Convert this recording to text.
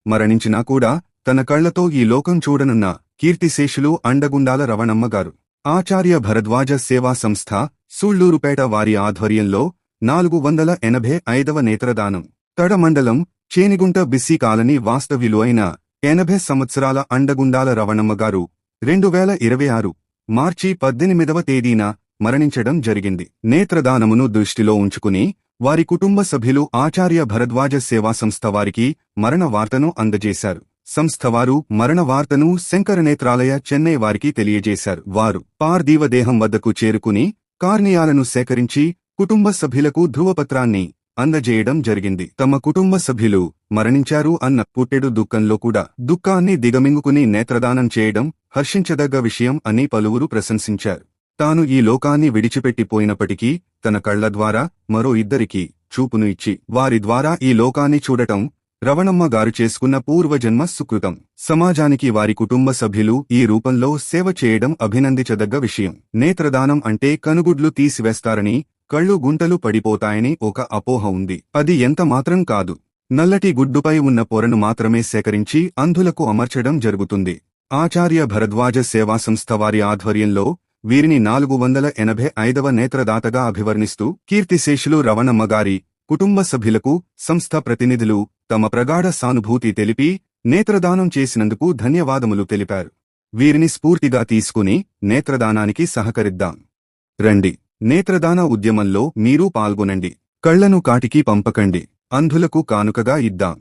మరణించినా కూడా తన కళ్లతో ఈ లోకం చూడనున్న కీర్తిశేషులు అండగుండాల రవణమ్మ గారు. ఆచార్య భరద్వాజ సేవా సంస్థ సూళ్లూరుపేట వారి ఆధ్వర్యంలో 485వ నేత్రదానం. తడ మండలం చేనిగుంట బిస్సీ కాలనీ వాస్తవ్యులు అయిన 80 సంవత్సరాల అండగుండాల రవణమ్మ గారు 2026 మార్చి 18వ తేదీన మరణించడం జరిగింది. నేత్రదానమును దృష్టిలో ఉంచుకుని వారి కుటుంబ సభ్యులు ఆచార్య భరద్వాజ సేవా సంస్థ వారికి మరణ వార్తను అందజేశారు. సంస్థవారు మరణ వార్తను శంకర నేత్రాలయ చెన్నై వారికి తెలియజేశారు. వారు పార్థివ దేహం వద్దకు చేరుకుని కార్నియాలను సేకరించి కుటుంబ సభ్యులకు ధృవపత్రాన్ని అందజేయడం జరిగింది. తమ కుటుంబ సభ్యులు మరణించారు అన్న పుట్టెడు దుఃఖంలో కూడా దుఃఖాన్ని దిగమింగుకుని నేత్రదానం చేయడం హర్షించదగ్గ విషయం అని పలువురు ప్రశంసించారు. తాను ఈ లోకాన్ని విడిచిపెట్టిపోయినప్పటికీ తన కళ్ల ద్వారా మరో ఇద్దరికి చూపును ఇచ్చి వారి ద్వారా ఈ లోకాన్ని చూడటం రవణమ్మ గారు చేసుకున్న పూర్వజన్మ సుకృతం. సమాజానికి వారి కుటుంబ సభ్యులు ఈ రూపంలో సేవ చేయడం అభినందించదగ్గ విషయం. నేత్రదానం అంటే కనుగుడ్లు తీసివేస్తారని, కళ్ళు గుంటలు పడిపోతాయని ఒక అపోహ ఉంది. అది ఎంత మాత్రం కాదు. నల్లటి గుడ్డుపై ఉన్న పొరను మాత్రమే సేకరించి అంధులకు అమర్చడం జరుగుతుంది. ఆచార్య భరద్వాజ సేవా సంస్థ వారి ఆధ్వర్యంలో వీరిని 485వ నేత్రదాతగా అభివర్ణిస్తూ కీర్తిశేషులు రవణమ్మ గారి కుటుంబ సభ్యులకు సంస్థ ప్రతినిధులు తమ ప్రగాఢ సానుభూతి తెలిపి నేత్రదానం చేసినందుకు ధన్యవాదములు తెలిపారు. వీరిని స్ఫూర్తిగా తీసుకుని నేత్రదానానికి సహకరిద్దాం. రండి, నేత్రదాన ఉద్యమంలో మీరూ పాల్గొనండి. కళ్లను కాటికి పంపకండి, అంధులకు కానుకగా ఇద్దాం.